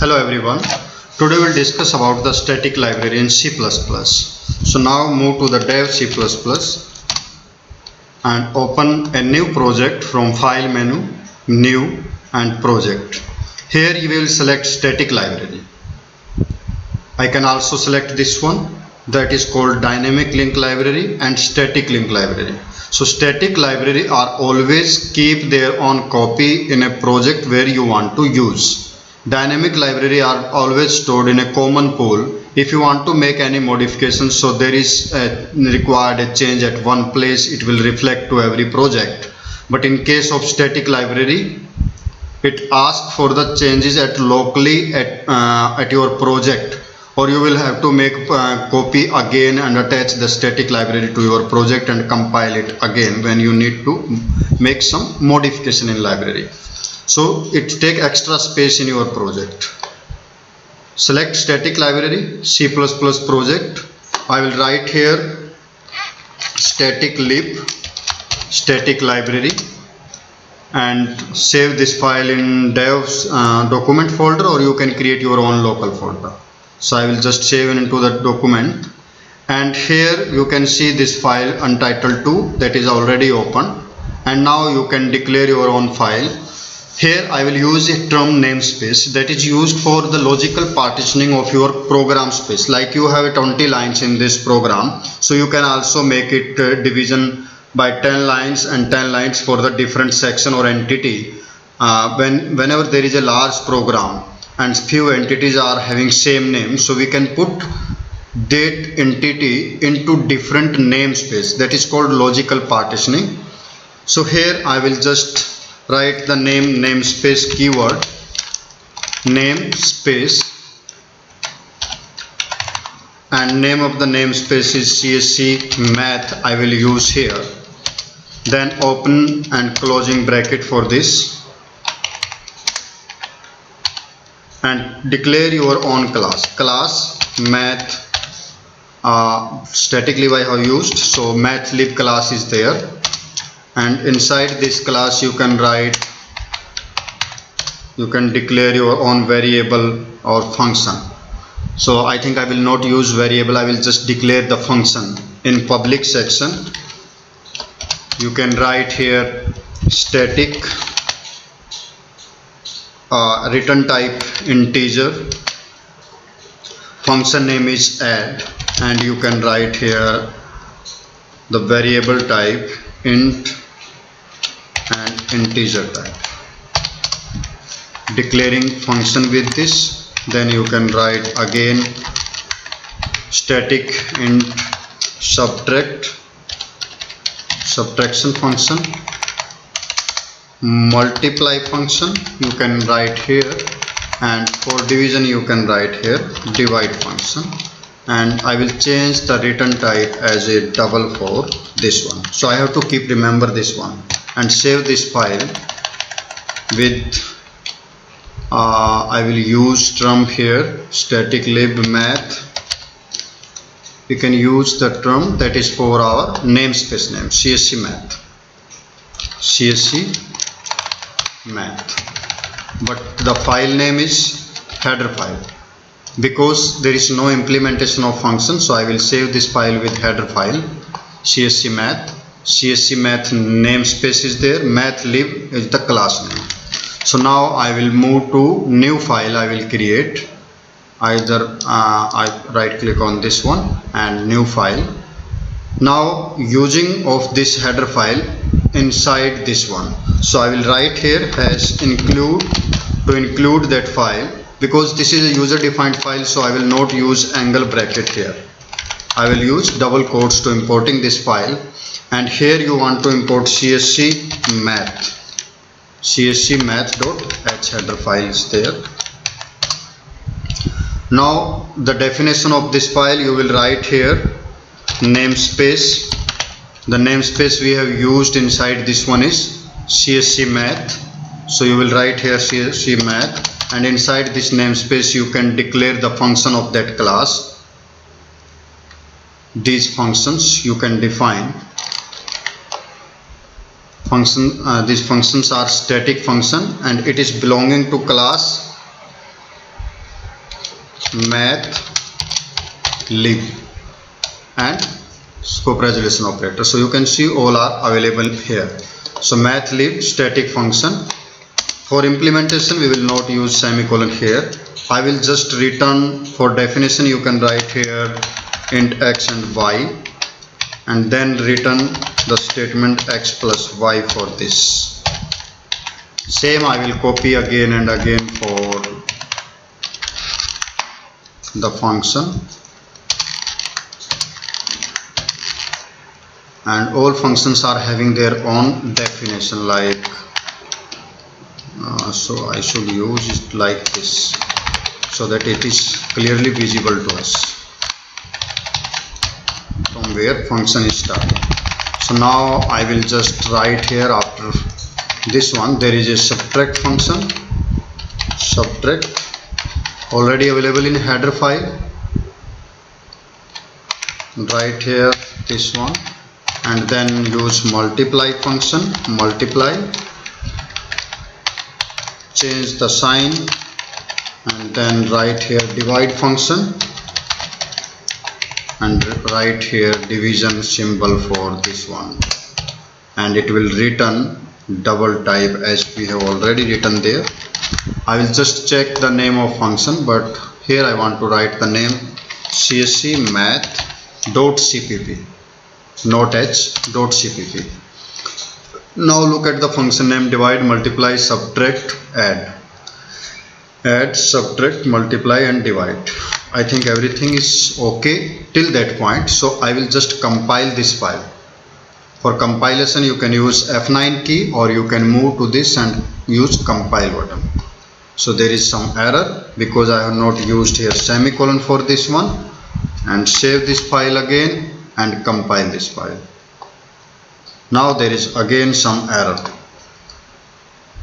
Hello everyone. Today we'll discuss about the static library in C++. So now move to the dev C++ and open a new project from file menu, new and project. Here you will select static library. I can also select this one, that is called dynamic link library and static link library. So static library are always keep their own copy in a project where you want to use. Dynamic library are always stored in a common pool. If you want to make any modifications, so there is required a change at one place, it will reflect to every project. But in case of static library, it asks for the changes at locally at your project, or you will have to make copy again and attach the static library to your project and compile it again when you need to make some modification in library. So it take extra space in your project. Select static library, C++ project. I will write here static lib static library and save this file in dev's document folder, or you can create your own local folder. So I will just save it into the document, and here you can see this file untitled2 that is already open, and now you can declare your own file. Here I will use a term namespace that is used for the logical partitioning of your program space. Like you have 20 lines in this program, so you can also make it division by 10 lines and 10 lines for the different section or entity. Whenever there is a large program and few entities are having same name, so we can put that entity into different namespace. That is called logical partitioning. So here I will just write the namespace keyword, namespace, and name of the namespace is CSC math I will use here. Then open and closing bracket for this, and declare your own class math. Static lib I have used, so math lib class is there, and inside this class you can declare your own variable or function. So I think I will not use variable, I will just declare the function. In public section you can write here static return type integer, function name is add, and you can write here the variable type int and integer type, declaring function with this. Then you can write again static int subtraction function, multiply function you can write here, and for division you can write here divide function, and I will change the return type as a double for this one. So I have to keep remember this one, and save this file with I will use term here static lib math. We can use the term that is for our namespace name CSC math, but the file name is header file because there is no implementation of function. So I will save this file with header file CSC math namespace is there, math lib is the class name. So now I will move to new file I will create. Either I right click on this one and new file. Now using of this header file inside this one, so I will write here as include to include that file, because this is a user defined file, so I will not use angle bracket here. I will use double quotes to importing this file, and here you want to import CSC math.h header file is there. Now the definition of this file you will write here namespace. The namespace we have used inside this one is CSC math, so you will write here CSC math, and inside this namespace you can declare the function of that class. These functions you can define. These functions are static function and it is belonging to class math lib and scope resolution operator. So you can see all are available here. So math lib static function. For implementation we will not use semicolon here. I will just return. For definition you can write here int x and y, and then return the statement x plus y for this. Same I will copy again and again for the function, and all functions are having their own definition, like so I should use it like this so that it is clearly visible to us from where function is starting. So now I will just write here after this one there is a subtract function, subtract, already available in header file. Write here this one, and then use multiply function, multiply, change the sign, and then write here divide function, and write here division symbol for this one, and it will return double type as we have already written there. I will just check the name of function, but here I want to write the name csc math.cpp, not h.cpp. Now look at the function name: divide, multiply, subtract, add. Add, subtract, multiply and divide. I think everything is okay till that point, so I will just compile this file. For compilation you can use F9 key, or you can move to this and use compile button. So there is some error because I have not used here semicolon for this one, and save this file again and compile this file. Now there is again some error.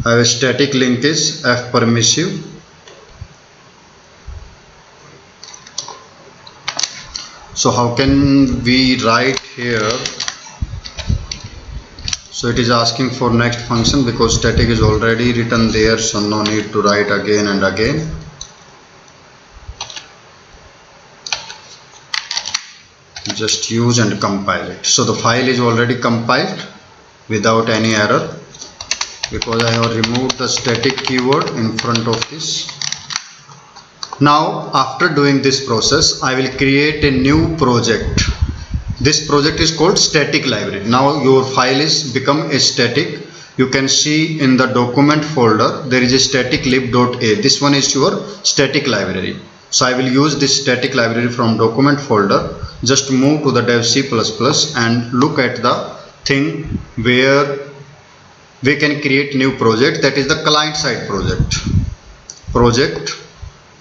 I have a static linkage f permissive. So how can we write here? So it is asking for next function because static is already written there, so no need to write again and again. Just use and compile it. So the file is already compiled without any error because I have removed the static keyword in front of this. Now after doing this process I will create a new project. This project is called static library. Now your file is become a static. You can see in the document folder there is a static lib.a. This one is your static library. So I will use this static library from document folder. Just move to the dev C++ and look at the thing where we can create new project, that is the client side project.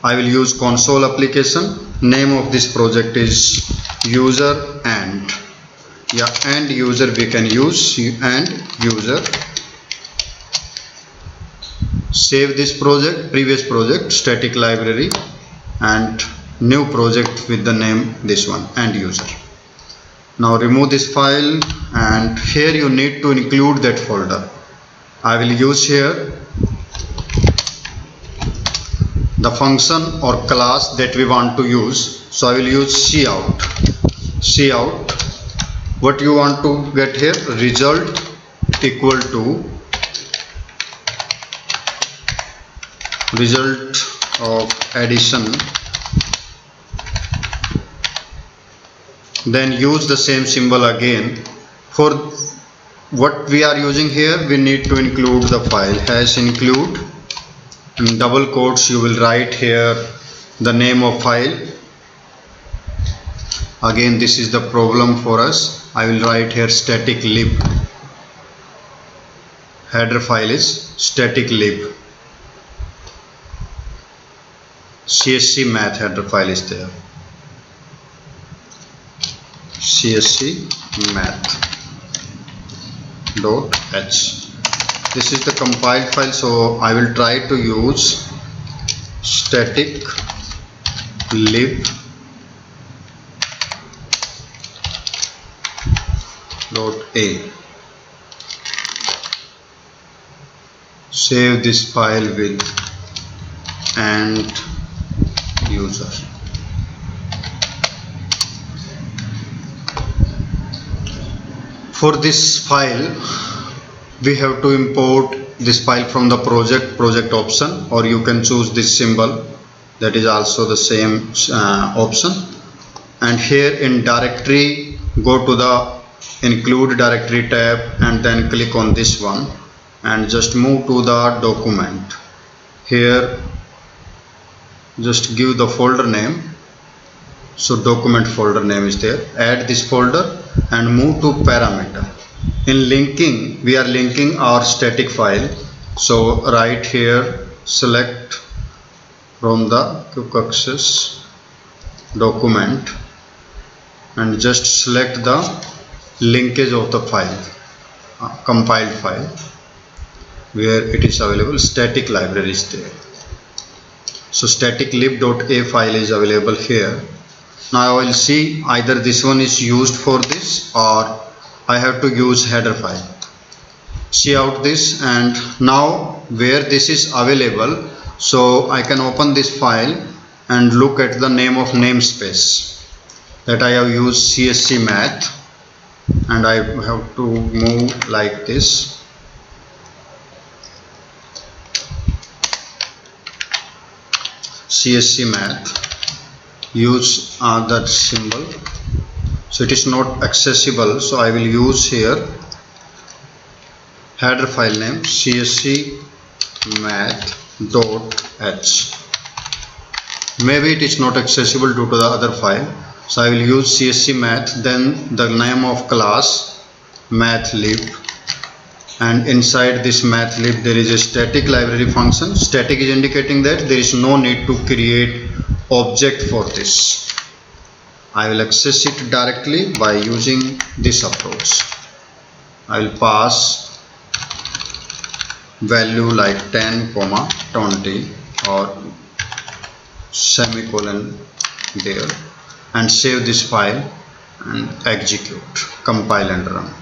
I will use console application. Name of this project is user and user we can use, and user. Save this project, previous project, static library, and new project with the name this one, and user. Now remove this file, and here you need to include that folder. I will use here the function or class that we want to use. So I will use cout. What you want to get here? Result equal to result of addition. Then use the same symbol again. For what we are using here, we need to include the file. Hash include, in double quotes you will write here the name of file. Again this is the problem for us. I will write here static lib. Header file is static lib. csc math header file is there. csc math.h. This is the compiled file, so I will try to use static lib .a. Save this file with and user. For this file, we have to import this file from the project option, or you can choose this symbol, that is also the same option. And here in directory, go to the include directory tab and then click on this one and just move to the document. Here just give the folder name, so document folder name is there. Add this folder and move to parameter. In linking, we are linking our static file, so right here select from the quick access document and just select the linkage of the file, compiled file, where it is available. Static library is there, so static lib.a file is available here. Now I will see either this one is used for this or I have to use header file. See out this, and now where this is available, so I can open this file and look at the name of namespace that I have used CSC math, and I have to move like this. CSC math, use that symbol, so it is not accessible, so I will use here header file name csc math.h. maybe it is not accessible due to the other file, so I will use csc math, then the name of class mathlib, and inside this mathlib there is a static library function. Static is indicating that there is no need to create object for this. I will access it directly by using this approach. I will pass value like 10, 20 or semicolon there, and save this file and execute, compile and run.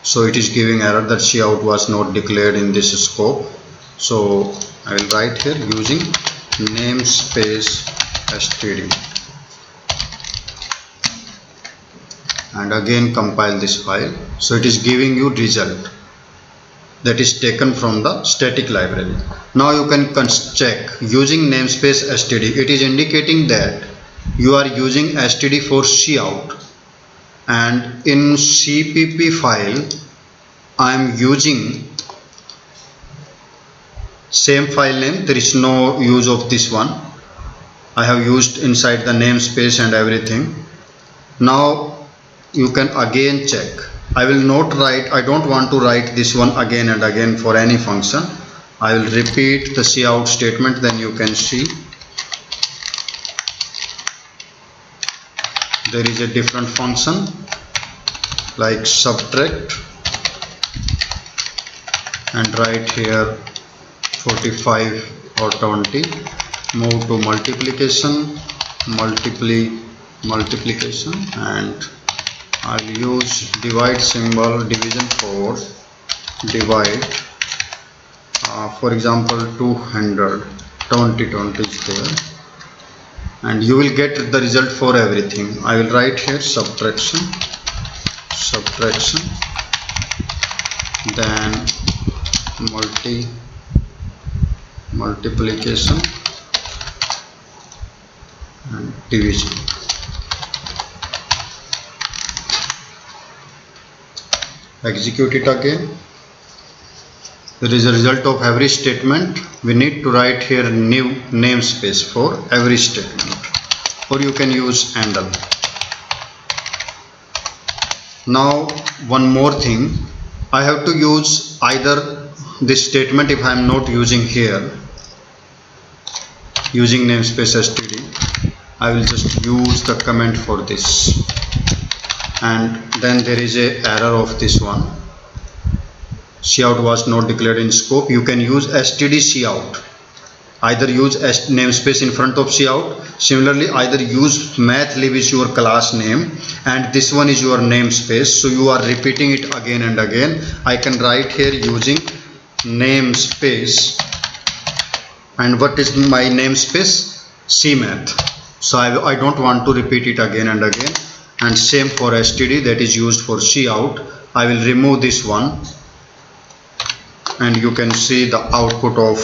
So it is giving error that cout was not declared in this scope. So I will write here using namespace std and again compile this file. So it is giving you result that is taken from the static library. Now you can check using namespace std. It is indicating that you are using std for cout, and in cpp file I am using same file name. There is no use of this one. I have used inside the namespace and everything. Now you can again check. I will not write, I don't want to write this one again and again for any function. I will repeat the cout statement, then you can see there is a different function like subtract, and write here 45 or 20, move to multiplication, multiplication, and I'll use divide symbol, division for divide, for example 200, 20 is there, and you will get the result for everything. I will write here subtraction, then multiplication and division. Execute it again. There is a result of every statement. We need to write here new namespace for every statement, or you can use handle. Now one more thing, I have to use either this statement. If I am not using here using namespace std, I will just use the comment for this, and then there is a error of this one, cout was not declared in scope. You can use std cout, either use namespace in front of cout. Similarly, either use mathlib is your class name and this one is your namespace, so you are repeating it again and again. I can write here using namespace, and what is my namespace? CMath. So I don't want to repeat it again and again. And same for STD, that is used for cout. I will remove this one, and you can see the output of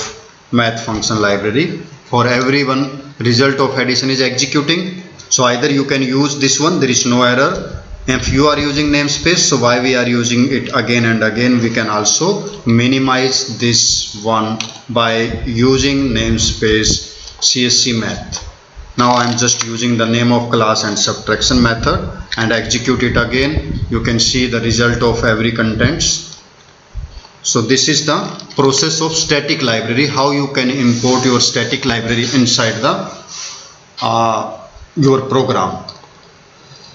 math function library. For every one, result of addition is executing. So either you can use this one, there is no error. If you are using namespace, so why we are using it again and again, we can also minimize this one by using namespace CSC math. Now I am just using the name of class and subtraction method and execute it again. You can see the result of every contents. So this is the process of static library, how you can import your static library inside the your program.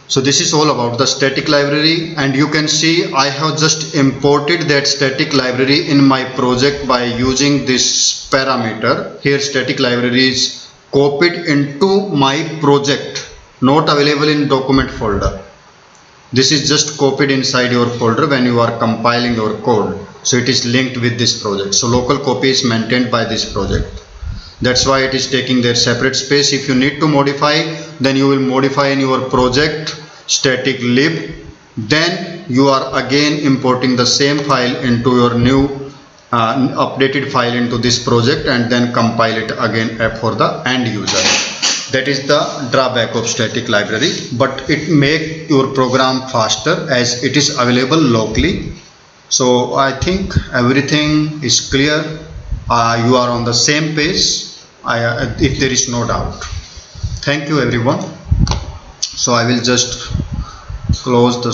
So this is all about the static library, and you can see I have just imported that static library in my project by using this parameter. Here static library is copied into my project, not available in document folder. This is just copied inside your folder when you are compiling your code. So it is linked with this project. So local copy is maintained by this project. That's why it is taking their separate space. If you need to modify, then you will modify in your project static lib. Then you are again importing the same file into your new updated file into this project, and then compile it again for the end user. That is the drawback of static library, but it make your program faster as it is available locally. So I think everything is clear. You are on the same page. If there is no doubt. Thank you everyone. So I will just close the